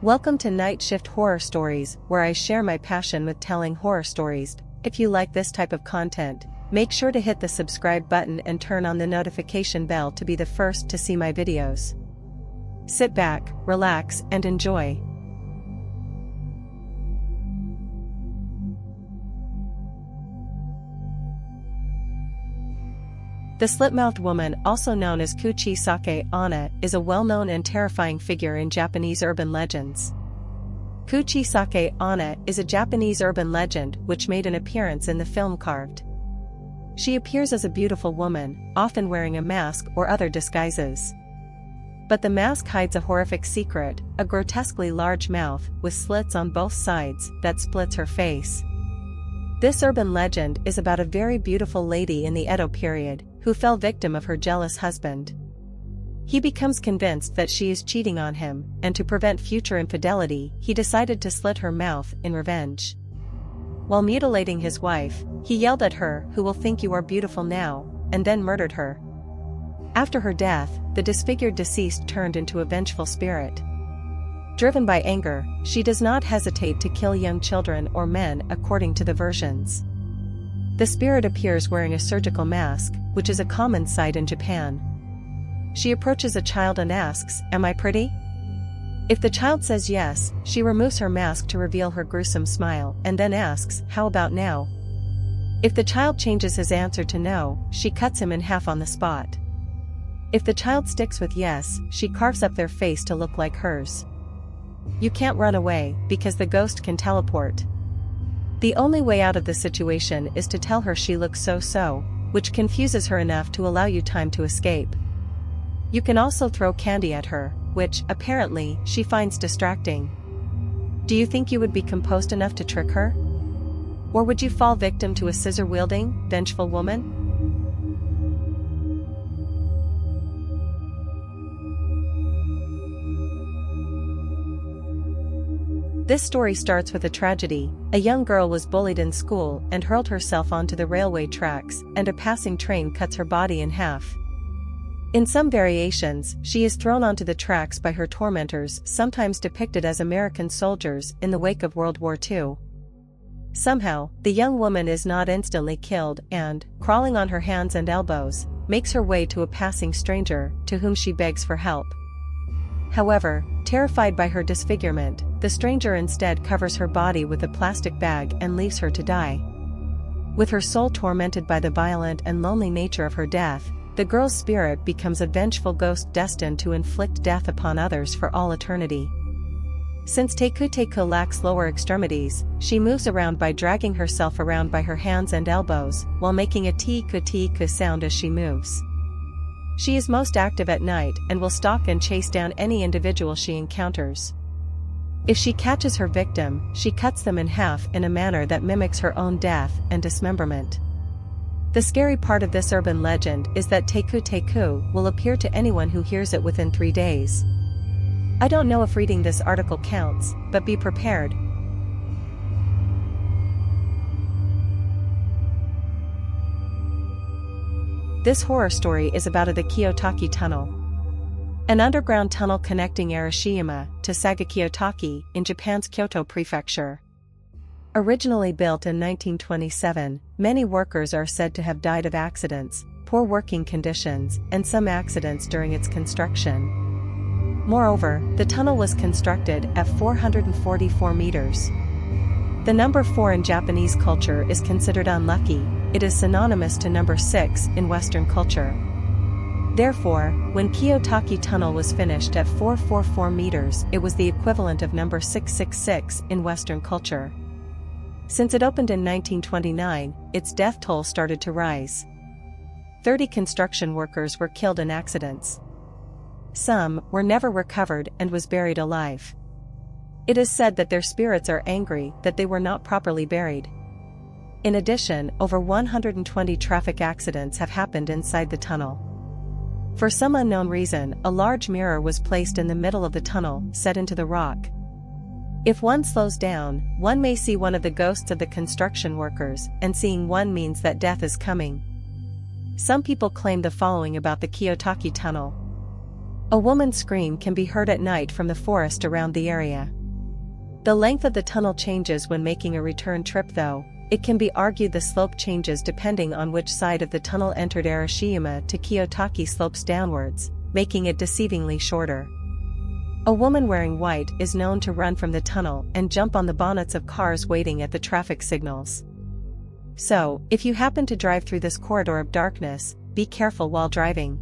Welcome to Night Shift Horror Stories, where I share my passion with telling horror stories. If you like this type of content, make sure to hit the subscribe button and turn on the notification bell to be the first to see my videos. Sit back, relax, and enjoy. The slit-mouthed woman, also known as Kuchisake Onna, is a well-known and terrifying figure in Japanese urban legends. Kuchisake Onna is a Japanese urban legend which made an appearance in the film Carved. She appears as a beautiful woman, often wearing a mask or other disguises. But the mask hides a horrific secret, a grotesquely large mouth with slits on both sides that splits her face. This urban legend is about a very beautiful lady in the Edo period, who fell victim of her jealous husband. He becomes convinced that she is cheating on him, and to prevent future infidelity, he decided to slit her mouth in revenge. While mutilating his wife, he yelled at her, "Who will think you are beautiful now?" and then murdered her. After her death, the disfigured deceased turned into a vengeful spirit. Driven by anger, she does not hesitate to kill young children or men according to the versions. The spirit appears wearing a surgical mask, which is a common sight in Japan. She approaches a child and asks, "Am I pretty?" If the child says yes, she removes her mask to reveal her gruesome smile and then asks, "How about now?" If the child changes his answer to no, she cuts him in half on the spot. If the child sticks with yes, she carves up their face to look like hers. You can't run away, because the ghost can teleport. The only way out of the situation is to tell her she looks so, which confuses her enough to allow you time to escape. You can also throw candy at her, which, apparently, she finds distracting. Do you think you would be composed enough to trick her? Or would you fall victim to a scissor-wielding, vengeful woman? This story starts with a tragedy. A young girl was bullied in school and hurled herself onto the railway tracks, and a passing train cuts her body in half. In some variations, she is thrown onto the tracks by her tormentors, sometimes depicted as American soldiers in the wake of World War II. Somehow, the young woman is not instantly killed and, crawling on her hands and elbows, makes her way to a passing stranger, to whom she begs for help. However, terrified by her disfigurement, the stranger instead covers her body with a plastic bag and leaves her to die. With her soul tormented by the violent and lonely nature of her death, the girl's spirit becomes a vengeful ghost destined to inflict death upon others for all eternity. Since Teku lacks lower extremities, she moves around by dragging herself around by her hands and elbows, while making a tiku sound as she moves. She is most active at night and will stalk and chase down any individual she encounters. If she catches her victim, she cuts them in half in a manner that mimics her own death and dismemberment. The scary part of this urban legend is that Teku will appear to anyone who hears it within 3 days. I don't know if reading this article counts, but be prepared. This horror story is about the Kiyotaki Tunnel, an underground tunnel connecting Arashiyama to Sagakiyotaki in Japan's Kyoto prefecture. Originally built in 1927, many workers are said to have died of accidents, poor working conditions, and some accidents during its construction. Moreover, the tunnel was constructed at 444 meters. The number 4 in Japanese culture is considered unlucky. It is synonymous to number 6 in Western culture. Therefore, when Kiyotaki Tunnel was finished at 444 meters, it was the equivalent of number 666 in Western culture. Since it opened in 1929, its death toll started to rise. 30 construction workers were killed in accidents. Some were never recovered and was buried alive. It is said that their spirits are angry that they were not properly buried. In addition, over 120 traffic accidents have happened inside the tunnel. For some unknown reason, a large mirror was placed in the middle of the tunnel, set into the rock. If one slows down, one may see one of the ghosts of the construction workers, and seeing one means that death is coming. Some people claim the following about the Kiyotaki Tunnel. A woman's scream can be heard at night from the forest around the area. The length of the tunnel changes when making a return trip though. It can be argued the slope changes depending on which side of the tunnel entered. Arashiyama to Kiyotaki slopes downwards, making it deceivingly shorter. A woman wearing white is known to run from the tunnel and jump on the bonnets of cars waiting at the traffic signals. So, if you happen to drive through this corridor of darkness, be careful while driving.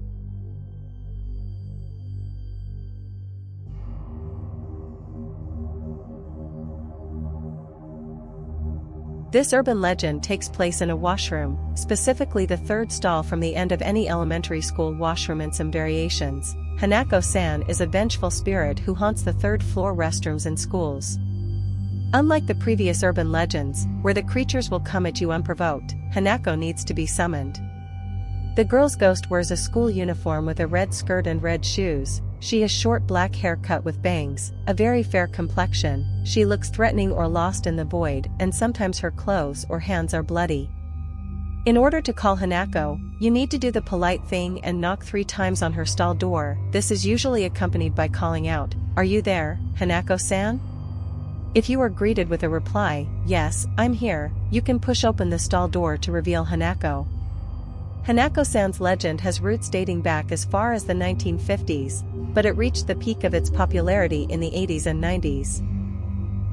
This urban legend takes place in a washroom, specifically the third stall from the end of any elementary school washroom. In some variations, Hanako-san is a vengeful spirit who haunts the third-floor restrooms in schools. Unlike the previous urban legends, where the creatures will come at you unprovoked, Hanako needs to be summoned. The girl's ghost wears a school uniform with a red skirt and red shoes. She has short black hair cut with bangs, a very fair complexion. She looks threatening or lost in the void, and sometimes her clothes or hands are bloody. In order to call Hanako, you need to do the polite thing and knock 3 times on her stall door. This is usually accompanied by calling out, "Are you there, Hanako-san?" If you are greeted with a reply, "Yes, I'm here," you can push open the stall door to reveal Hanako. Hanako-san's legend has roots dating back as far as the 1950s, but it reached the peak of its popularity in the 80s and 90s.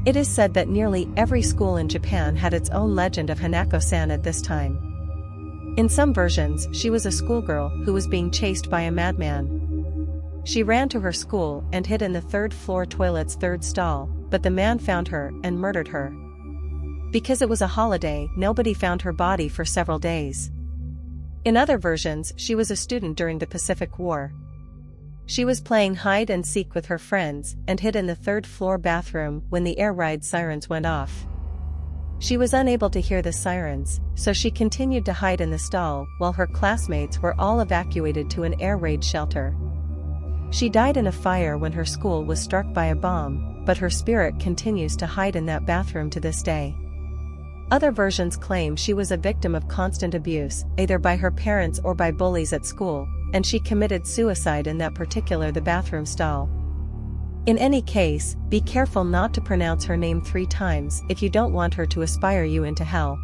It is said that nearly every school in Japan had its own legend of Hanako-san at this time. In some versions, she was a schoolgirl who was being chased by a madman. She ran to her school and hid in the third-floor toilet's third stall, but the man found her and murdered her. Because it was a holiday, nobody found her body for several days. In other versions, she was a student during the Pacific War. She was playing hide-and-seek with her friends and hid in the third-floor bathroom when the air raid sirens went off. She was unable to hear the sirens, so she continued to hide in the stall while her classmates were all evacuated to an air raid shelter. She died in a fire when her school was struck by a bomb, but her spirit continues to hide in that bathroom to this day. Other versions claim she was a victim of constant abuse, either by her parents or by bullies at school, and she committed suicide in that particular the bathroom stall. In any case, be careful not to pronounce her name 3 times if you don't want her to aspire you into hell.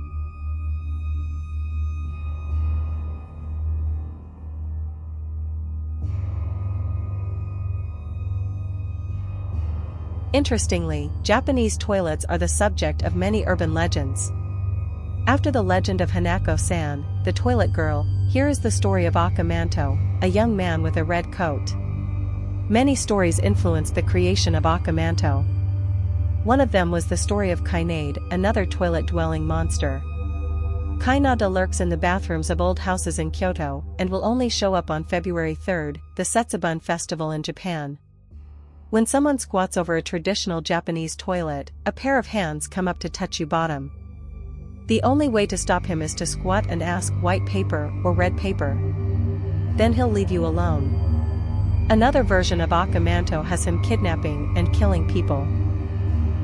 Interestingly, Japanese toilets are the subject of many urban legends. After the legend of Hanako-san, the toilet girl, here is the story of Akamanto, a young man with a red coat. Many stories influenced the creation of Akamanto. One of them was the story of Kainade, another toilet-dwelling monster. Kainade lurks in the bathrooms of old houses in Kyoto, and will only show up on February 3rd, the Setsubun festival in Japan. When someone squats over a traditional Japanese toilet, a pair of hands come up to touch your bottom. The only way to stop him is to squat and ask white paper or red paper. Then he'll leave you alone. Another version of Akamanto has him kidnapping and killing people.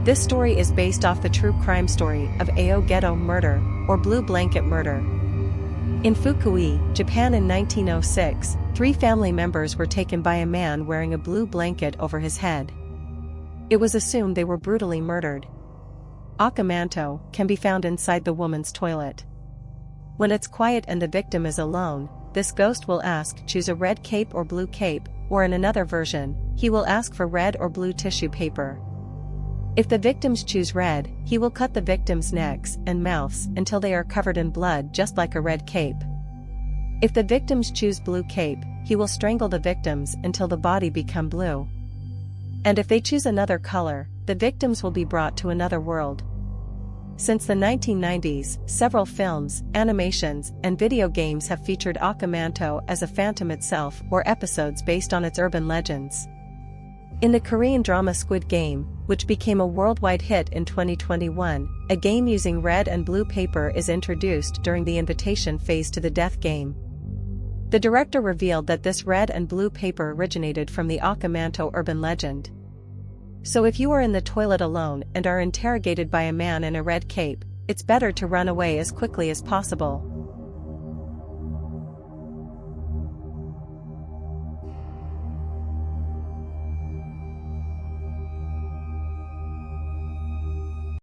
This story is based off the true crime story of Ao Ghetto murder, or Blue Blanket murder. In Fukui, Japan in 1906, 3 family members were taken by a man wearing a blue blanket over his head. It was assumed they were brutally murdered. Akamanto can be found inside the woman's toilet. When it's quiet and the victim is alone, this ghost will ask, "Choose a red cape or blue cape," or in another version, he will ask for red or blue tissue paper. If the victims choose red, he will cut the victims' necks and mouths until they are covered in blood, just like a red cape. If the victims choose blue cape, he will strangle the victims until the body become blue. And if they choose another color, the victims will be brought to another world. Since the 1990s, several films, animations, and video games have featured Akamanto as a phantom itself or episodes based on its urban legends. In the Korean drama Squid Game, which became a worldwide hit in 2021, a game using red and blue paper is introduced during the invitation phase to the death game. The director revealed that this red and blue paper originated from the Akamanto urban legend. So if you are in the toilet alone and are interrogated by a man in a red cape, it's better to run away as quickly as possible.